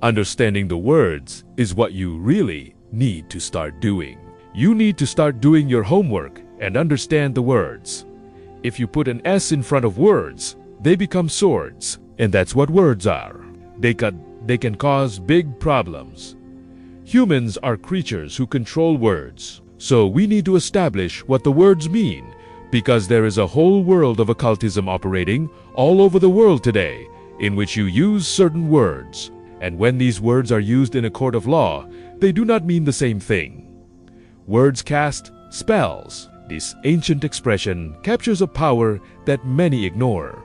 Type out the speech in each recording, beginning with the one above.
Understanding the words is what you really need to start doing. You need to start doing your homework and understand the words. If you put an S in front of words, they become swords, and that's what words are. They can cause big problems. Humans are creatures who control words, so we need to establish what the words mean, because there is a whole world of occultism operating all over the world today, in which you use certain words, and when these words are used in a court of law, they do not mean the same thing. Words cast spells. This ancient expression captures a power that many ignore.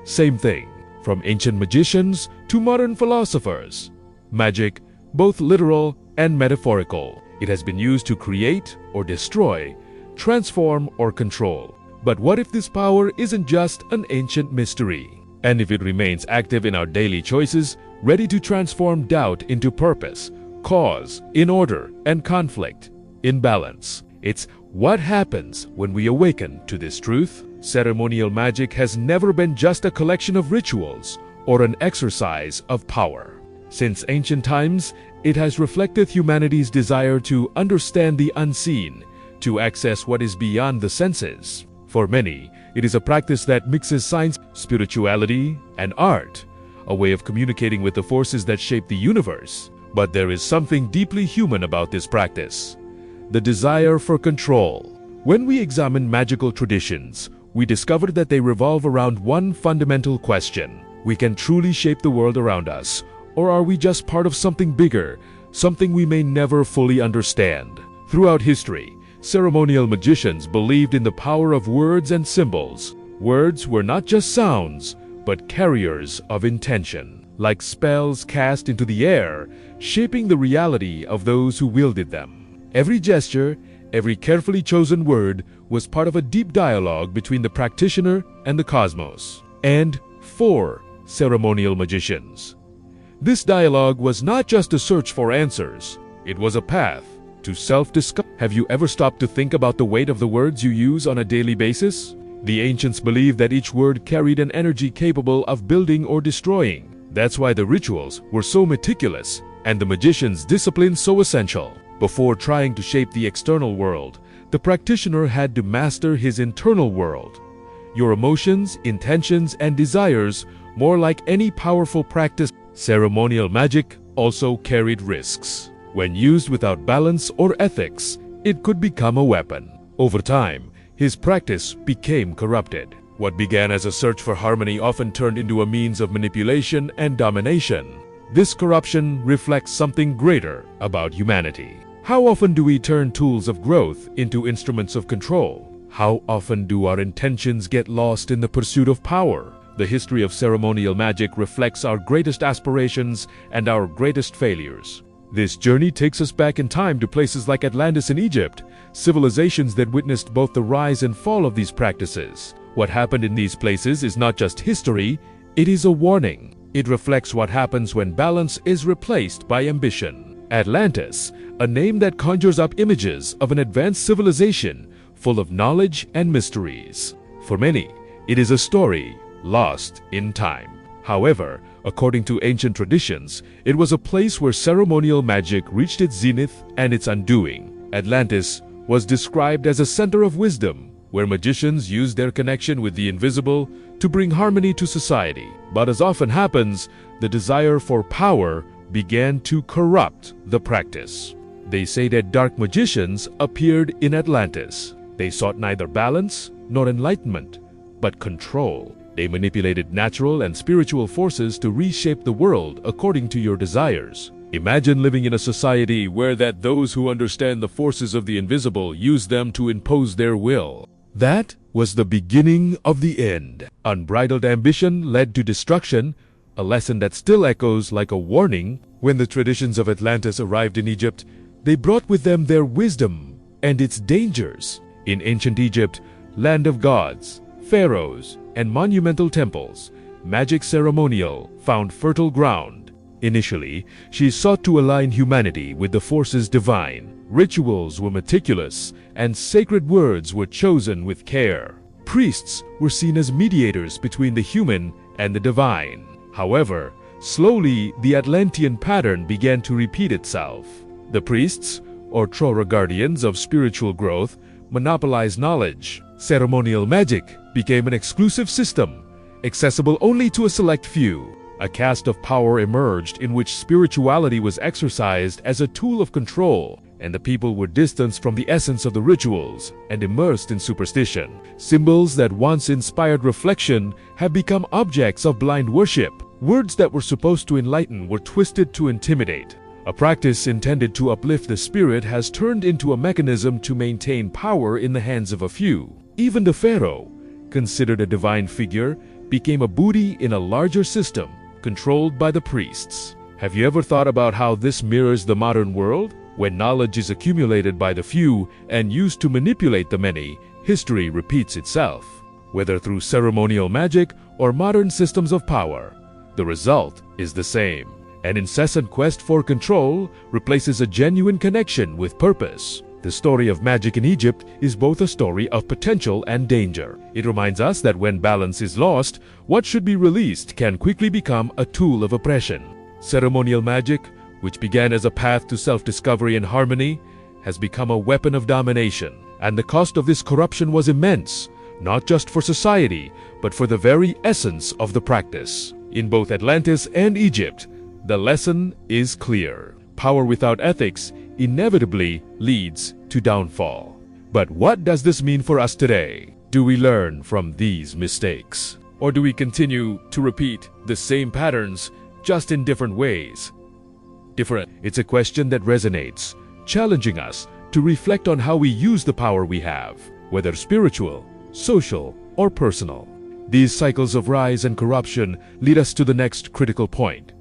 Same thing, from ancient magicians to modern philosophers. Magic, both literal and metaphorical. It has been used to create or destroy, transform or control. But what if this power isn't just an ancient mystery? And if it remains active in our daily choices, ready to transform doubt into purpose, cause in order, and conflict in balance? It's what happens when we awaken to this truth. Ceremonial magic has never been just a collection of rituals or an exercise of power. Since ancient times, it has reflected humanity's desire to understand the unseen, to access what is beyond the senses. For many, it is a practice that mixes science, spirituality, and art, a way of communicating with the forces that shape the universe. But there is something deeply human about this practice: the desire for control. When we examine magical traditions, we discover that they revolve around one fundamental question: we can truly shape the world around us, or are we just part of something bigger, something we may never fully understand? Throughout history, ceremonial magicians believed in the power of words and symbols. Words were not just sounds, but carriers of intention, like spells cast into the air, shaping the reality of those who wielded them. Every gesture, every carefully chosen word was part of a deep dialogue between the practitioner and the cosmos. And for ceremonial magicians, this dialogue was not just a search for answers, it was a path to self-discovery. Have you ever stopped to think about the weight of the words you use on a daily basis? The ancients believed that each word carried an energy capable of building or destroying. That's why the rituals were so meticulous and the magician's discipline so essential. Before trying to shape the external world, the practitioner had to master his internal world. Your emotions, intentions, and desires, more like any powerful practice. Ceremonial magic also carried risks. When used without balance or ethics, it could become a weapon. Over time, his practice became corrupted. What began as a search for harmony often turned into a means of manipulation and domination. This corruption reflects something greater about humanity. How often do we turn tools of growth into instruments of control? How often do our intentions get lost in the pursuit of power? The history of ceremonial magic reflects our greatest aspirations and our greatest failures. This journey takes us back in time to places like Atlantis in Egypt, civilizations that witnessed both the rise and fall of these practices. What happened in these places is not just history, it is a warning. It reflects what happens when balance is replaced by ambition. Atlantis, a name that conjures up images of an advanced civilization full of knowledge and mysteries. For many, it is a story lost in time. However, according to ancient traditions, it was a place where ceremonial magic reached its zenith and its undoing. Atlantis was described as a center of wisdom, where magicians used their connection with the invisible to bring harmony to society. But as often happens, the desire for power began to corrupt the practice. They say that dark magicians appeared in Atlantis. They sought neither balance nor enlightenment, but control. They manipulated natural and spiritual forces to reshape the world according to your desires. Imagine living in a society where those who understand the forces of the invisible use them to impose their will. That was the beginning of the end. Unbridled ambition led to destruction, a lesson that still echoes like a warning. When the traditions of Atlantis arrived in Egypt, they brought with them their wisdom and its dangers. In ancient Egypt, land of gods, pharaohs, and monumental temples, magic ceremonial found fertile ground. Initially, she sought to align humanity with the forces divine. Rituals were meticulous, and sacred words were chosen with care. Priests were seen as mediators between the human and the divine. However, Slowly, the Atlantean pattern began to repeat itself. The priests, or Trora guardians of spiritual growth, monopolized knowledge. Ceremonial magic became an exclusive system, accessible only to a select few. A caste of power emerged in which spirituality was exercised as a tool of control, and the people were distanced from the essence of the rituals and immersed in superstition. Symbols that once inspired reflection have become objects of blind worship. Words that were supposed to enlighten were twisted to intimidate. A practice intended to uplift the spirit has turned into a mechanism to maintain power in the hands of a few. Even the pharaoh, considered a divine figure, became a booty in a larger system, controlled by the priests. Have you ever thought about how this mirrors the modern world? When knowledge is accumulated by the few and used to manipulate the many, history repeats itself. Whether through ceremonial magic or modern systems of power, the result is the same. An incessant quest for control replaces a genuine connection with purpose. The story of magic in Egypt is both a story of potential and danger. It reminds us that when balance is lost, what should be released can quickly become a tool of oppression. Ceremonial magic, which began as a path to self-discovery and harmony, has become a weapon of domination. And the cost of this corruption was immense, not just for society, but for the very essence of the practice. In both Atlantis and Egypt, the lesson is clear. Power without ethics inevitably leads to downfall. But what does this mean for us today? Do we learn from these mistakes? Or do we continue to repeat the same patterns, just in different ways? It's a question that resonates, challenging us to reflect on how we use the power we have, whether spiritual, social, or personal. These cycles of rise and corruption lead us to the next critical point: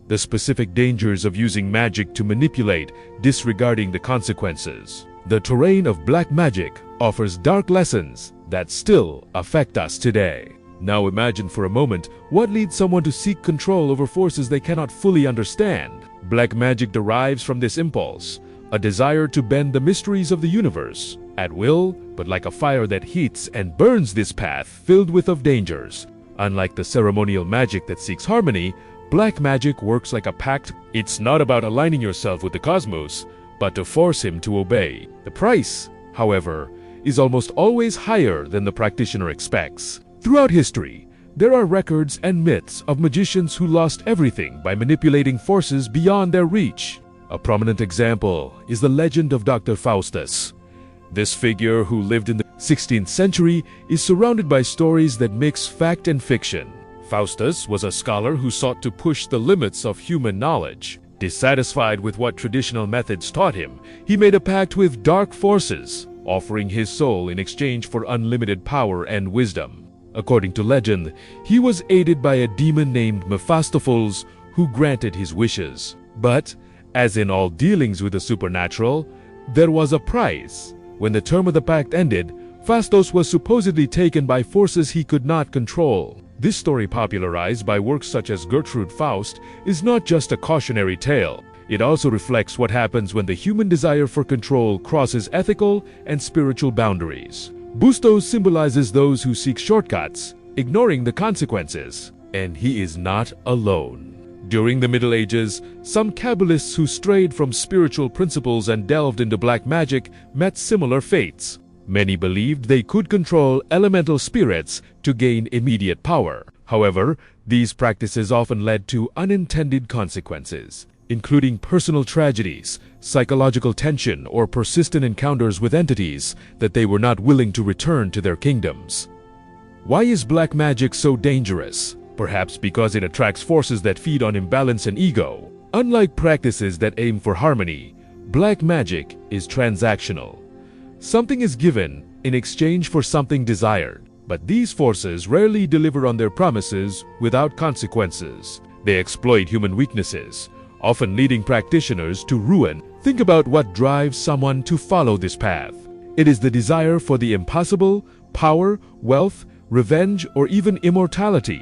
the specific dangers of using magic to manipulate, disregarding the consequences. The terrain of black magic offers dark lessons that still affect us today. Now imagine for a moment what leads someone to seek control over forces they cannot fully understand. Black magic derives from this impulse, a desire to bend the mysteries of the universe at will, but like a fire that heats and burns this path filled with dangers. Unlike the ceremonial magic that seeks harmony, black magic works like a pact. It's not about aligning yourself with the cosmos, but to force him to obey. The price, however, is almost always higher than the practitioner expects. Throughout history, there are records and myths of magicians who lost everything by manipulating forces beyond their reach. A prominent example is the legend of Dr. Faustus. This figure, who lived in the 16th century, is surrounded by stories that mix fact and fiction. Faustus was a scholar who sought to push the limits of human knowledge. Dissatisfied with what traditional methods taught him, he made a pact with dark forces, offering his soul in exchange for unlimited power and wisdom. According to legend, he was aided by a demon named Mephistopheles, who granted his wishes. But, as in all dealings with the supernatural, there was a price. When the term of the pact ended, Fastos was supposedly taken by forces he could not control. This story, popularized by works such as Gertrude Faust, is not just a cautionary tale. It also reflects what happens when the human desire for control crosses ethical and spiritual boundaries. Bustos symbolizes those who seek shortcuts, ignoring the consequences. And he is not alone. During the Middle Ages, some Kabbalists who strayed from spiritual principles and delved into black magic met similar fates. Many believed they could control elemental spirits to gain immediate power. However, these practices often led to unintended consequences, including personal tragedies, psychological tension, or persistent encounters with entities that they were not willing to return to their kingdoms. Why is black magic so dangerous? Perhaps because it attracts forces that feed on imbalance and ego. Unlike practices that aim for harmony, black magic is transactional. Something is given in exchange for something desired, but these forces rarely deliver on their promises without consequences. They exploit human weaknesses, often leading practitioners to ruin. Think about what drives someone to follow this path. It is the desire for the impossible, power, wealth, revenge, or even immortality.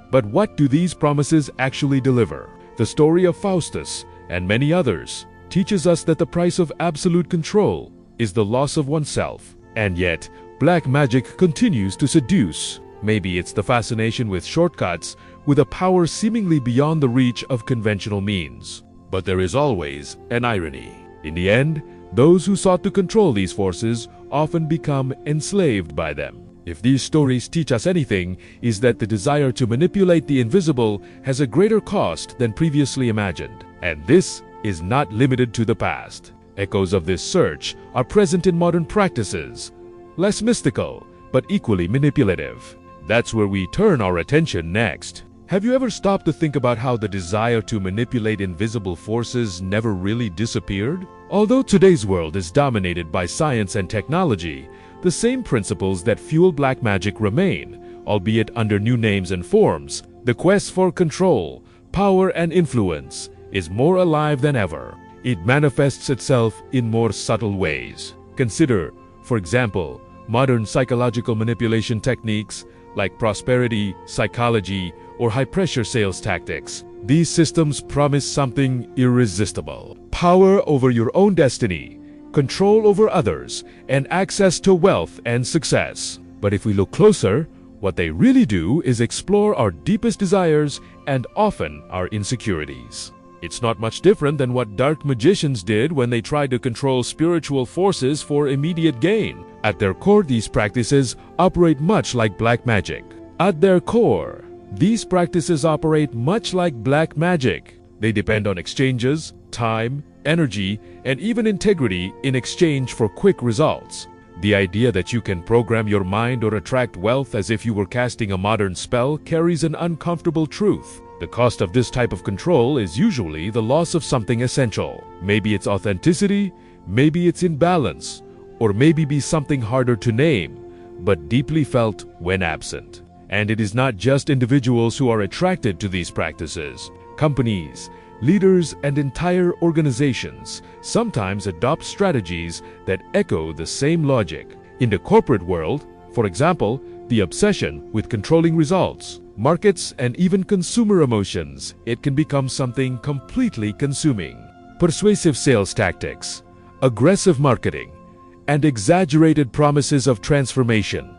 But what do these promises actually deliver? The story of Faustus and many others teaches us that the price of absolute control is the loss of oneself. And yet, black magic continues to seduce. Maybe it's the fascination with shortcuts, with a power seemingly beyond the reach of conventional means. But there is always an irony. In the end, those who sought to control these forces often become enslaved by them. If these stories teach us anything, is that the desire to manipulate the invisible has a greater cost than previously imagined. And this is not limited to the past. Echoes of this search are present in modern practices, less mystical, but equally manipulative. That's where we turn our attention next. Have you ever stopped to think about how the desire to manipulate invisible forces never really disappeared? Although today's world is dominated by science and technology, the same principles that fuel black magic remain, albeit under new names and forms. The quest for control, power, and influence is more alive than ever. It manifests itself in more subtle ways. Consider, for example, modern psychological manipulation techniques like prosperity, psychology, or high-pressure sales tactics. These systems promise something irresistible: power over your own destiny, control over others, and access to wealth and success. But if we look closer, what they really do is explore our deepest desires and often our insecurities. It's not much different than what dark magicians did when they tried to control spiritual forces for immediate gain. At their core, these practices operate much like black magic. They depend on exchanges, time, energy, and even integrity in exchange for quick results. The idea that you can program your mind or attract wealth as if you were casting a modern spell carries an uncomfortable truth. The cost of this type of control is usually the loss of something essential. Maybe it's authenticity, maybe it's imbalance, or maybe be something harder to name, but deeply felt when absent. And it is not just individuals who are attracted to these practices. Companies, leaders, and entire organizations sometimes adopt strategies that echo the same logic. In the corporate world, for example, the obsession with controlling results, markets, and even consumer emotions, it can become something completely consuming. Persuasive sales tactics, aggressive marketing, and exaggerated promises of transformation.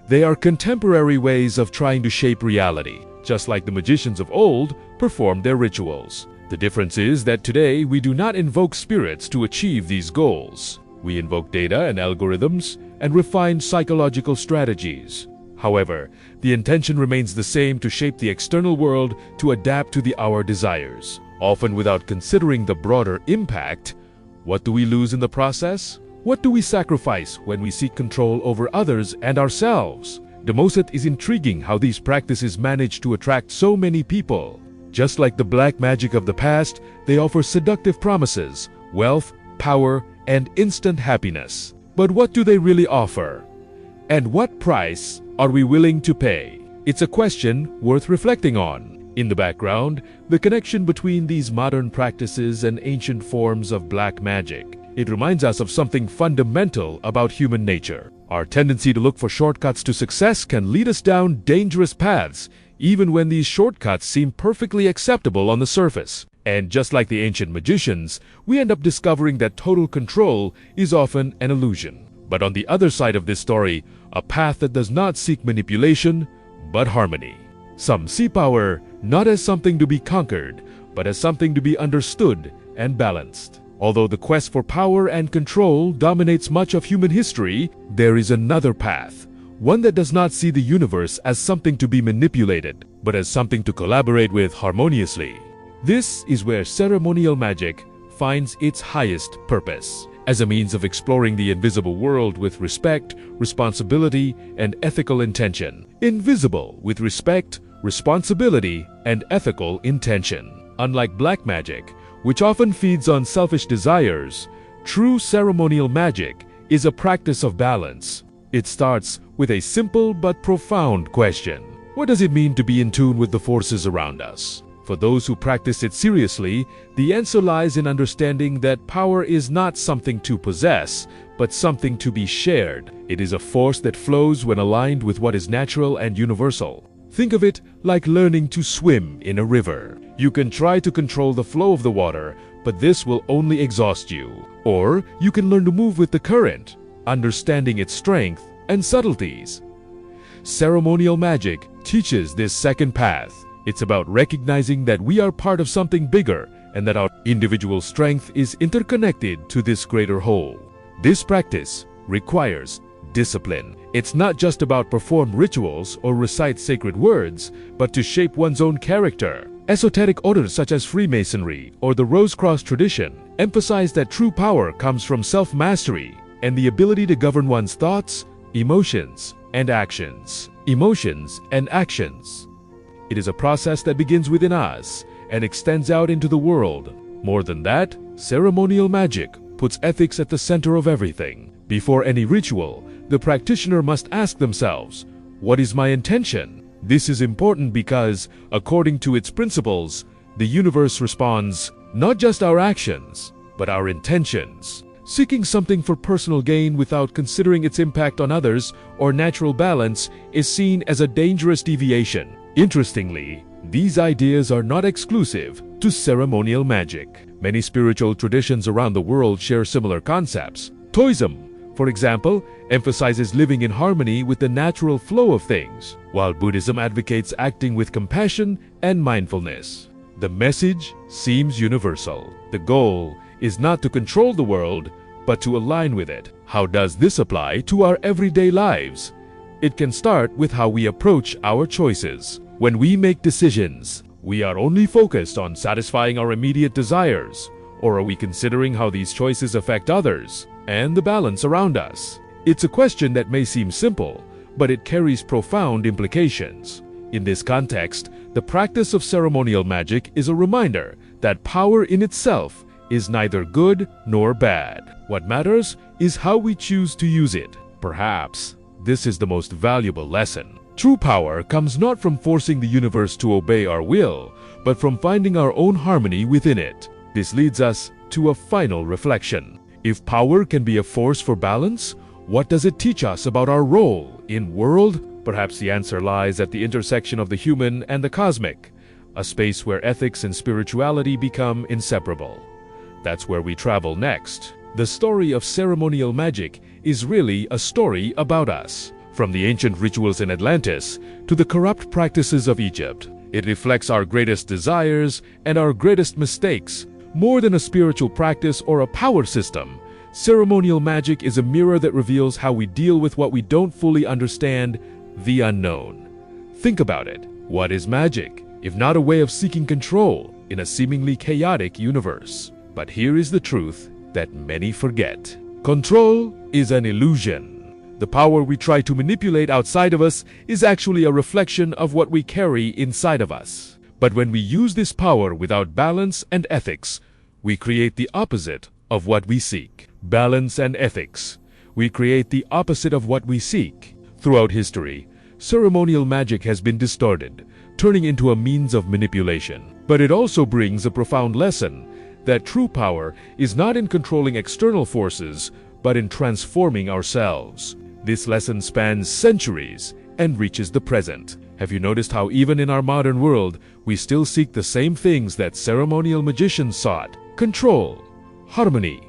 They are contemporary ways of trying to shape reality, just like the magicians of old performed their rituals. The difference is that today we do not invoke spirits to achieve these goals. We invoke data and algorithms and refine psychological strategies. However, the intention remains the same: to shape the external world to adapt to our desires, often without considering the broader impact. What do we lose in the process? What do we sacrifice when we seek control over others and ourselves? The most is intriguing how these practices manage to attract so many people. Just like the black magic of the past, they offer seductive promises, wealth, power, and instant happiness. But what do they really offer? And what price are we willing to pay? It's a question worth reflecting on. In the background, the connection between these modern practices and ancient forms of black magic. It reminds us of something fundamental about human nature. Our tendency to look for shortcuts to success can lead us down dangerous paths, even when these shortcuts seem perfectly acceptable on the surface. And just like the ancient magicians, we end up discovering that total control is often an illusion. But on the other side of this story, a path that does not seek manipulation, but harmony. Some see power not as something to be conquered, but as something to be understood and balanced. Although the quest for power and control dominates much of human history, there is another path, one that does not see the universe as something to be manipulated, but as something to collaborate with harmoniously. This is where ceremonial magic finds its highest purpose, as a means of exploring the invisible world with respect, responsibility, and ethical intention. Invisible with respect, responsibility, and ethical intention. Unlike black magic, which often feeds on selfish desires, true ceremonial magic is a practice of balance. It starts with a simple but profound question. What does it mean to be in tune with the forces around us? For those who practice it seriously, the answer lies in understanding that power is not something to possess, but something to be shared. It is a force that flows when aligned with what is natural and universal. Think of it like learning to swim in a river. You can try to control the flow of the water, but this will only exhaust you. Or you can learn to move with the current, understanding its strength and subtleties. Ceremonial magic teaches this second path. It's about recognizing that we are part of something bigger and that our individual strength is interconnected to this greater whole. This practice requires discipline. It's not just about perform rituals or recite sacred words, but to shape one's own character. Esoteric orders such as Freemasonry or the Rose-Cross tradition emphasize that true power comes from self-mastery and the ability to govern one's thoughts, emotions, and actions. Emotions and actions. It is a process that begins within us and extends out into the world. More than that, ceremonial magic puts ethics at the center of everything. Before any ritual, the practitioner must ask themselves, what is my intention? This is important because, according to its principles, the universe responds not just our actions, but our intentions. Seeking something for personal gain without considering its impact on others or natural balance is seen as a dangerous deviation. Interestingly, these ideas are not exclusive to ceremonial magic. Many spiritual traditions around the world share similar concepts. Taoism, for example, emphasizes living in harmony with the natural flow of things, while Buddhism advocates acting with compassion and mindfulness. The message seems universal. The goal is not to control the world, but to align with it. How does this apply to our everyday lives? It can start with how we approach our choices. When we make decisions, we are only focused on satisfying our immediate desires, or are we considering how these choices affect others and the balance around us? It's a question that may seem simple, but it carries profound implications. In this context, the practice of ceremonial magic is a reminder that power in itself is neither good nor bad. What matters is how we choose to use it. Perhaps this is the most valuable lesson. True power comes not from forcing the universe to obey our will, but from finding our own harmony within it. This leads us to a final reflection. If power can be a force for balance, what does it teach us about our role in world? Perhaps the answer lies at the intersection of the human and the cosmic, a space where ethics and spirituality become inseparable. That's where we travel next. The story of ceremonial magic is really a story about us. From the ancient rituals in Atlantis to the corrupt practices of Egypt, it reflects our greatest desires and our greatest mistakes. More than a spiritual practice or a power system, ceremonial magic is a mirror that reveals how we deal with what we don't fully understand, the unknown. Think about it. What is magic, if not a way of seeking control in a seemingly chaotic universe? But here is the truth that many forget. Control is an illusion. The power we try to manipulate outside of us is actually a reflection of what we carry inside of us. But when we use this power without balance and ethics, we create the opposite of what we seek. Balance and ethics. We create the opposite of what we seek. Throughout history, ceremonial magic has been distorted, turning into a means of manipulation. But it also brings a profound lesson that true power is not in controlling external forces, but in transforming ourselves. This lesson spans centuries and reaches the present. Have you noticed how even in our modern world, we still seek the same things that ceremonial magicians sought? Control, harmony,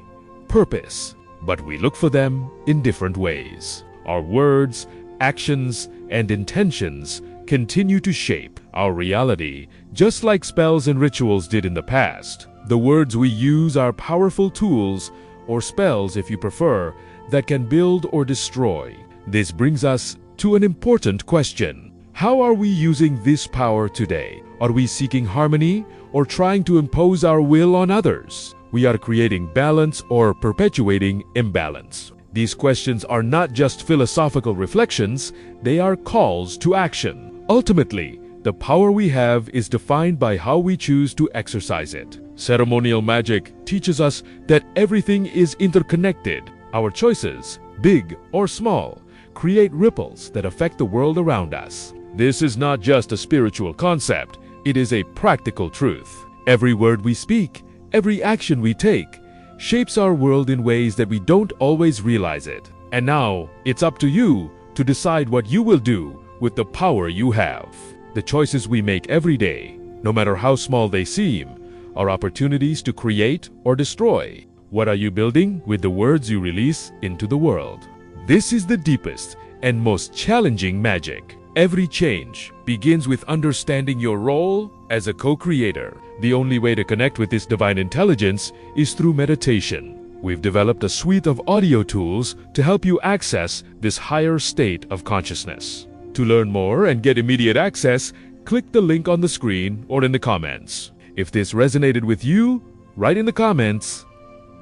purpose. But we look for them in different ways. Our words, actions, and intentions continue to shape our reality, just like spells and rituals did in the past. The words we use are powerful tools, or spells if you prefer, that can build or destroy. This brings us to an important question. How are we using this power today? Are we seeking harmony or trying to impose our will on others? We are creating balance or perpetuating imbalance. These questions are not just philosophical reflections, they are calls to action. Ultimately, the power we have is defined by how we choose to exercise it. Ceremonial magic teaches us that everything is interconnected. Our choices, big or small, create ripples that affect the world around us. This is not just a spiritual concept, it is a practical truth. Every word we speak, every action we take, shapes our world in ways that we don't always realize it. And now, it's up to you to decide what you will do with the power you have. The choices we make every day, no matter how small they seem, are opportunities to create or destroy. What are you building with the words you release into the world? This is the deepest and most challenging magic. Every change begins with understanding your role as a co-creator. The only way to connect with this divine intelligence is through meditation. We've developed a suite of audio tools to help you access this higher state of consciousness. To learn more and get immediate access, click the link on the screen or in the comments. If this resonated with you, write in the comments,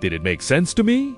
"Did it make sense to me?"